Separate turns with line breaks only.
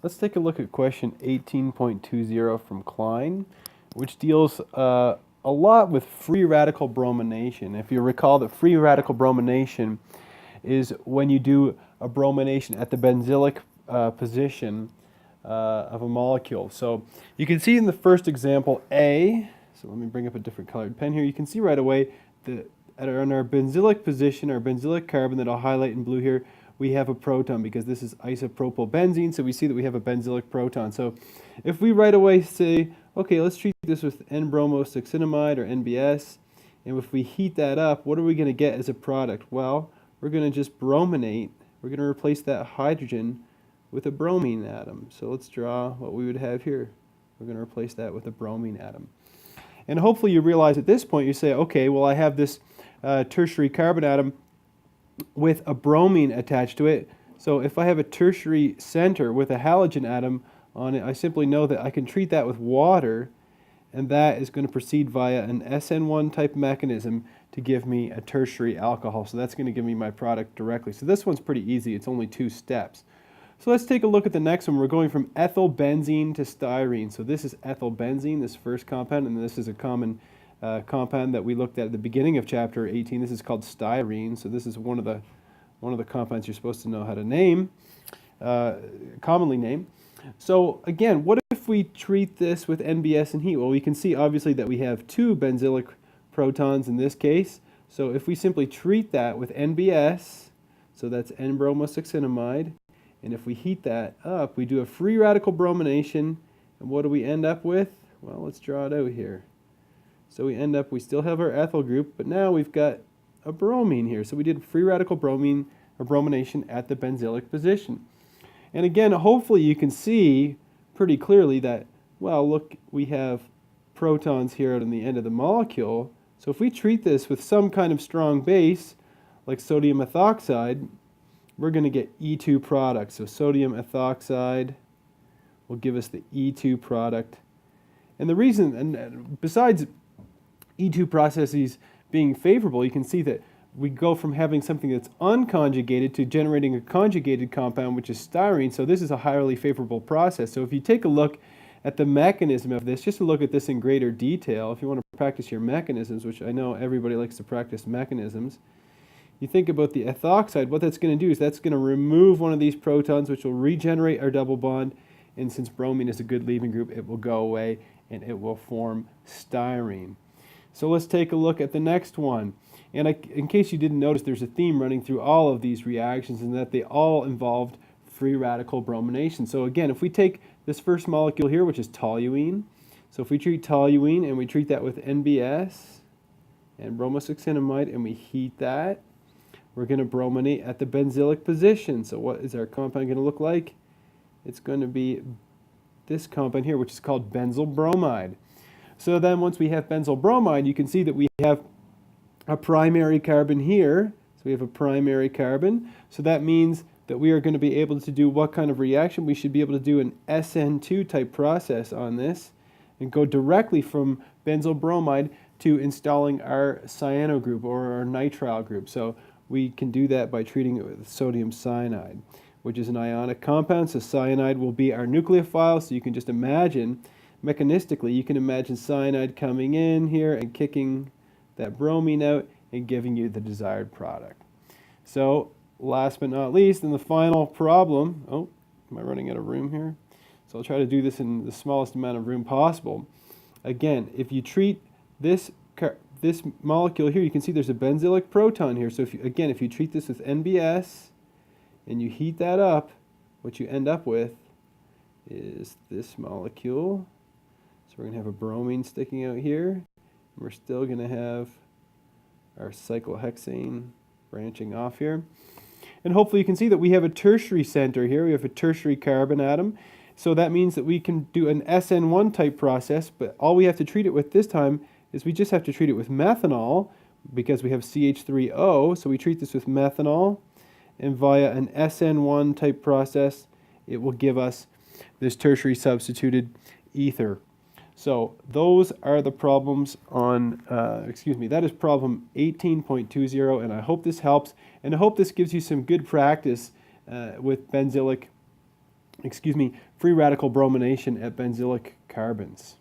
Let's take a look at question 18.20 from Klein, which deals a lot with free radical bromination. If you recall that free radical bromination is when you do a bromination at the benzylic position of a molecule. So you can see in the first example A, so let me bring up a different colored pen here, you can see right away that on our benzylic position, our benzylic carbon that I'll highlight in blue here, we have a proton because this is isopropyl benzene, so we see that we have a benzylic proton. So if we right away say, okay, let's treat this with N-bromosuccinimide or NBS, and if we heat that up, what are we going to get as a product? Well, we're going to just brominate. We're going to replace that hydrogen with a bromine atom. So let's draw what we would have here. We're going to replace that with a bromine atom. And hopefully you realize at this point, you say, okay, well I have this tertiary carbon atom with a bromine attached to it. So if I have a tertiary center with a halogen atom on it, I simply know that I can treat that with water, and that is going to proceed via an SN1 type mechanism to give me a tertiary alcohol. So that's going to give me my product directly. So this one's pretty easy. It's only 2 steps. So let's take a look at the next one. We're going from ethylbenzene to styrene. So this is ethylbenzene, this first compound, and this is a common compound that we looked at the beginning of chapter 18. This is called styrene. So this is one of the compounds you're supposed to know how to name, commonly name. So again, what if we treat this with NBS and heat? Well, we can see obviously that we have 2 benzylic protons in this case. So if we simply treat that with NBS, so that's N-bromosuccinimide, and if we heat that up, we do a free radical bromination, and what do we end up with? Well, let's draw it out here. So we still have our ethyl group, but now we've got a bromine here. So we did free radical bromine or bromination at the benzylic position. And again, hopefully you can see pretty clearly that, well, look, we have protons here at the end of the molecule. So if we treat this with some kind of strong base, like sodium ethoxide, we're going to get E2 product. So sodium ethoxide will give us the E2 product. And the reason, and besides E2 processes being favorable, you can see that we go from having something that's unconjugated to generating a conjugated compound, which is styrene. So this is a highly favorable process. So if you take a look at the mechanism of this, just to look at this in greater detail, if you want to practice your mechanisms, which I know everybody likes to practice mechanisms, you think about the ethoxide, what that's going to do is that's going to remove one of these protons, which will regenerate our double bond, and since bromine is a good leaving group, it will go away and it will form styrene. So let's take a look at the next one. And in case you didn't notice, there's a theme running through all of these reactions, and that they all involved free radical bromination. So again, if we take this first molecule here, which is toluene, so if we treat toluene and we treat that with NBS and bromosuccinimide and we heat that, we're going to brominate at the benzylic position. So what is our compound going to look like? It's going to be this compound here, which is called benzyl bromide. So then once we have benzyl bromide, you can see that we have a primary carbon here. So we have a primary carbon. So that means that we are going to be able to do what kind of reaction? We should be able to do an SN2 type process on this and go directly from benzyl bromide to installing our cyano group or our nitrile group. So we can do that by treating it with sodium cyanide, which is an ionic compound. So cyanide will be our nucleophile. So you can just imagine, mechanistically, you can imagine cyanide coming in here and kicking that bromine out and giving you the desired product. So last but not least, in the final problem, oh, am I running out of room here? So I'll try to do this in the smallest amount of room possible. Again, if you treat this molecule here, you can see there's a benzylic proton here. So if you treat this with NBS and you heat that up, what you end up with is this molecule. So we're going to have a bromine sticking out here. And we're still going to have our cyclohexane branching off here. And hopefully you can see that we have a tertiary center here. We have a tertiary carbon atom. So that means that we can do an SN1 type process, but all we have to treat it with this time is we just have to treat it with methanol because we have CH3O. So we treat this with methanol, and via an SN1 type process, it will give us this tertiary substituted ether. So those are the problems on, that is problem 18.20, and I hope this helps, and I hope this gives you some good practice with benzylic free radical bromination at benzylic carbons.